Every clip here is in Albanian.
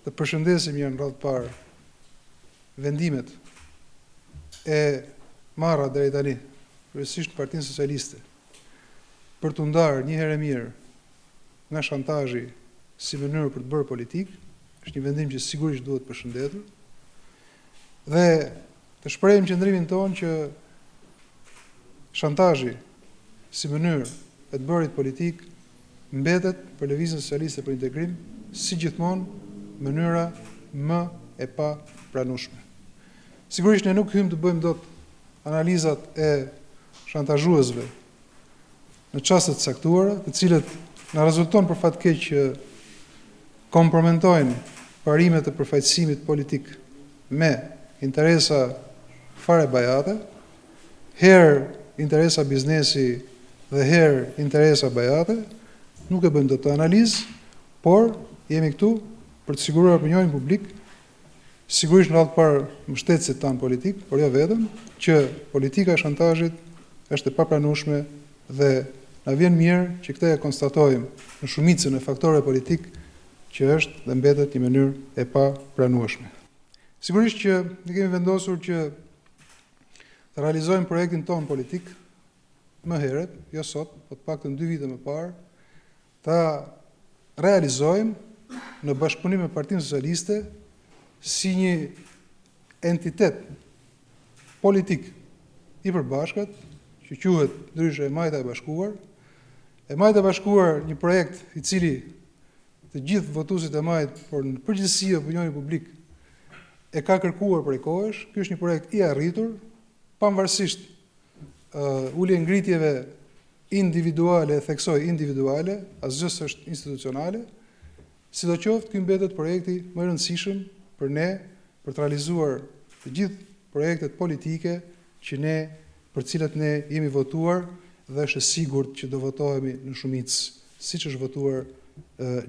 dhe përshëndesim janë radhë parë vendimet e marra deri tani, kryesisht në Partinë Socialiste, për të ndarë një herë e mirë nga shantazhi si mënyrë për të bërë politikë, është një vendim që sigurisht duhet përshëndetur, dhe të shprehim qëndrimin tonë që shantazhi si mënyrë e të bërit politikë mbetet për Lëvizjen Socialiste për Integrim si gjithmonë mënyra më e pa pranueshme. Sigurisht ne nuk hymë të bëjmë dot analizat e shantazhuesve në çastet caktuara, të cilët na rezulton për fat keq që kompromentojnë parimet e përfaqësimit politik me interesa fare bajate, herë interesa biznesi dhe herë interesa bajate, nuk e bëjmë dot të analizë, por jemi këtu për të siguruar opinionin publik, sigurisht në radhë parë mbështetësit tanë politik, por jo vetëm, që politika e shantazhit është e papranueshme dhe na vjen mirë që këtë e konstatojmë në shumicën e faktorëve politik që është dhe mbetet një mënyrë e papranueshme. Sigurisht që ne kemi vendosur që të realizojmë projektin tonë politik më herët, jo sot, po të paktën 2 vite më parë, ta realizojmë në bashkëpunim me Partinë Socialiste si një entitet politik i përbashkët, që quhet ndryshe e Majta e Bashkuar. E Majta e Bashkuar, një projekt i cili të gjithë votuesit e Majt, por në përgjithësi opinioni publik e ka kërkuar prej kohësh. Ky është një projekt i arritur, pavarësisht ulje ngritjeve individuale, theksoj individuale, asgjë s'është institucionale. Sidoqoftë, ky mbetet projekti më i rëndësishëm për ne për të realizuar të gjithë projektet politike që ne, për cilat ne jemi votuar dhe është e sigurt që do votohemi në shumicë, siç është votuar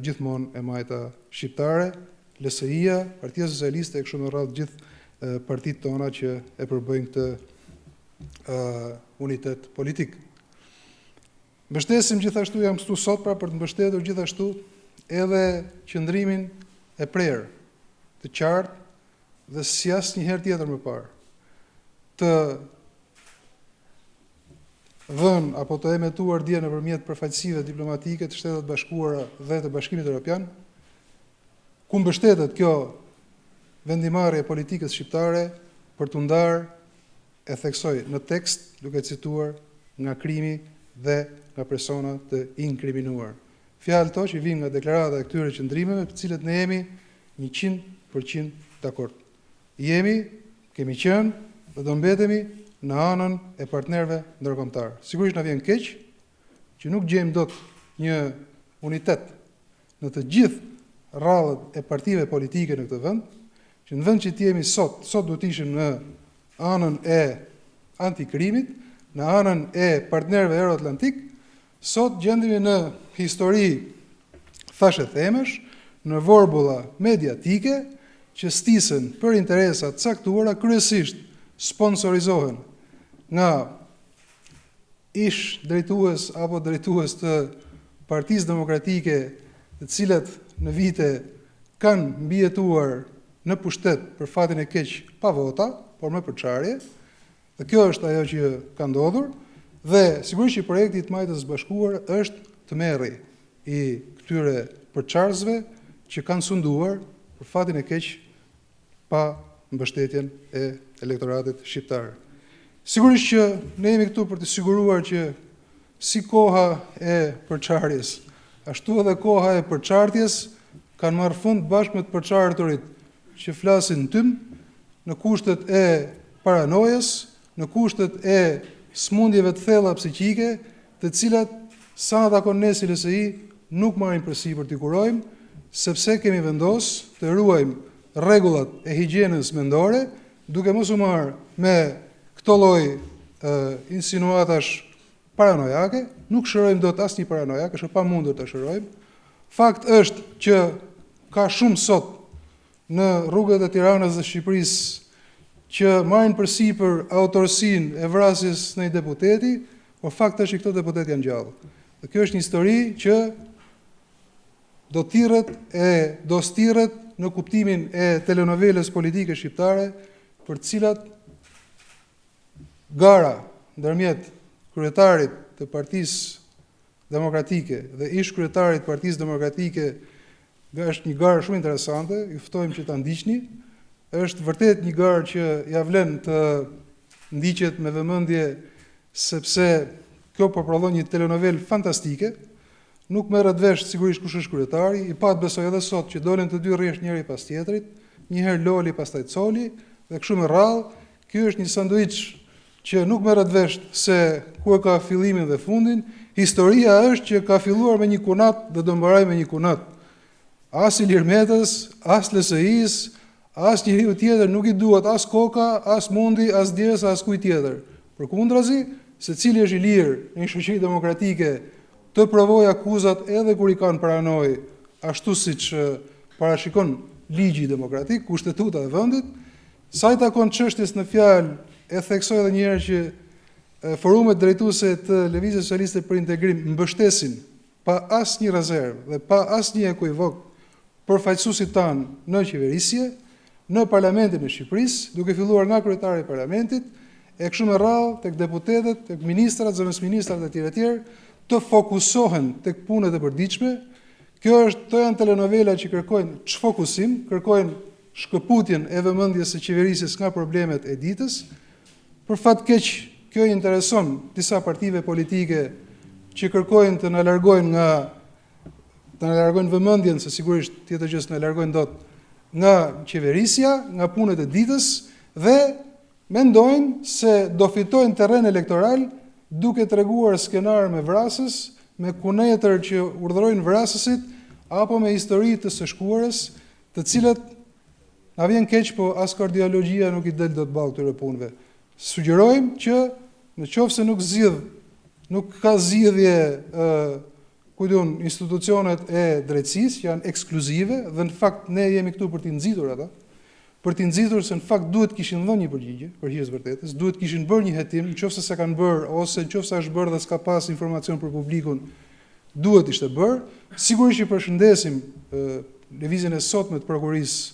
gjithmonë e Majta shqiptare, LSI-ja, Partia Socialiste e kështu me radhë gjithë partitë tona që e përbëjnë këtë unitet politik. Mbështesim gjithashtu, jam këtu sot pra për të mbështetur gjithashtu edhe qëndrimin e prerë, të qartë dhe si asnjëherë tjetër më parë, të dhënë apo të emetuar dje nëpërmjet përfaqësive diplomatike të Shtetet Bashkuara dhe të Bashkimit Evropian, ku mbështetet kjo vendimarrje e politikës shqiptare për të ndarë, e theksoj në tekst, duke cituar, nga krimi dhe nga persona të inkriminuar. Fjalë to që vijnë nga deklarata e këtyre qëndrimeve, të cilët ne jemi 100% dakord. Kemi qenë dhe do mbetemi në anën e partnerëve ndërkombëtar. Sigurisht na vjen keq që nuk gjejmë dot një unitet në të gjithë rrallët e partive politike në këtë vend, që në vend që jemi sot duhet të ishim në anën e antikrimit, në anën e partnerëve euroatlantik, sot gjendemi në histori thashë themesh, në vorbulla mediatike që stisen për interesa të caktuara, kryesisht sponsorizohen nga ish drejtues apo drejtues të Partisë Demokratike, të cilat në vite kanë mbijetuar në pushtet për fatin e keq pa vota, por me përçarje. Dhe kjo është ajo që ka ndodhur, dhe sigurisht që projekti i Majtës së Bashkuar është tmerri i këtyre përçarësve që kanë sunduar për fatin e keq pa mbështetjen e elektoratit shqiptar. Sigurisht që ne jemi këtu për të siguruar që si koha e përçarjes, ashtu edhe koha e përçartjes kanë marrë fund bashkë me të përçarturit që flasin tym në kushtet e paranojës, në kushtet e smundjeve të thella psiqike, të cilat sa na takon ne si LSI nuk marrin përsipër t'i kurojmë, sepse kemi vendosur të ruajmë rregullat e higjienës mendore, duke mos u marrë me këto lloj insinuatash paranojake. Nuk shërojmë dot asnjë paranojak, është e pamundur ta shërojmë. Fakt është që ka shumë sot në rrugët e Tiranës dhe Shqipërisë që marrin përsipër autorsinë e vrasjes në një deputeti, por fakti është që këto deputet janë gjallë. Dhe kjo është një histori që do stirret në kuptimin e telenovelës politike shqiptare, për cilat gara ndërmjet kryetarit të Partisë Demokratike dhe ish kryetarit të Partisë Demokratike është një garë shumë interesante, ju ftojmë që ta ndiqni. Është vërtet një garë që ja vlen të ndiqet me vëmendje, sepse kjo po prodhon një telenovel fantastike. Nuk merret vesh sigurisht kush është kryetari, i pat besoj edhe sot që dolen të dy rresht njëri pas tjetrit, një herë Loli pastaj Coli dhe kështu me radhë. Ky është një sanduiç që nuk merret vesh se ku e ka fillimin dhe fundin. Historia është që ka filluar me një kunat dhe do mbarojë me një kunat. As Ilir Metës, as LSI-s, as njeriu tjetër nuk i duhet as koka, as mundi, as djersa, as kujt tjetër. Përkundrazi, secili është i lirë në një shoqëri demokratike të provojë akuzat edhe kur i kanë paranojë, ashtu siç parashikon ligji demokratik, kushtetuta e vendit. Sa i takon çështjes në fjalë, e theksoj edhe një herë që forumet drejtuese të Lëvizjes Socialiste për Integrim mbështesin pa asnjë rezervë dhe pa asnjë ekuivok përfaqësuesit tanë në qeverisje, në Parlamentin e Shqipërisë, duke filluar nga kryetari i Parlamentit, e kështu me radhë tek deputetët, tek ministrat, zëvendësministrat e tjerë, të fokusohen tek punët e përditshme. Këto janë telenovela që kërkojnë çfokusim, kërkojnë shkëputjen e vëmendjes së qeverisjes nga problemet e ditës. Për fat keq, kjo i intereson disa partive politike që kërkojnë të na largojnë vëmendjen, se sigurisht tjetër gjë s'na largojnë dot nga qeverisja, nga punët e ditës, dhe mendojnë se do fitojnë terren elektoral duke treguar skenar me vrasës, me kunetër që urdhërojnë vrasësit, apo me histori të së shkuarës, të cilat na vjen keq, po as kardiologjia nuk i del dot ballë këtyre punëve. Sugjerojmë që në qoftë se nuk ka zgjidhje institucionet e drejtësisë, që janë ekskluzive, dhe në fakt ne jemi këtu për t'i nxitur ata, për t'i nxitur se në fakt duhet kishin dhënë një përgjigje, për hir të vërtetës, duhet kishin bërë një hetim, nëse s'e kanë bërë ose nëse është bërë dhe s'ka pas informacion për publikun, duhet ishte bërë. Sigurisht që përshëndesim lëvizjen e sotme të prokurisë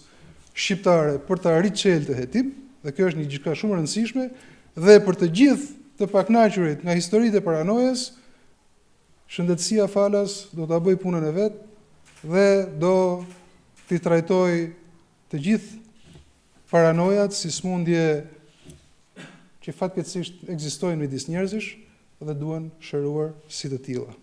shqiptare për të rriçel të hetim, dhe kjo është një gjë shumë e rëndësishme, dhe për të gjithë të pakënaqurit nga historitë e paranojës, shëndetësia falas do ta bëj punën e vet dhe do t'i trajtoj të gjithë paranojat si smundje që fatkeqësisht ekzistojnë midis njerëzish dhe duhen shëruar si të tilla.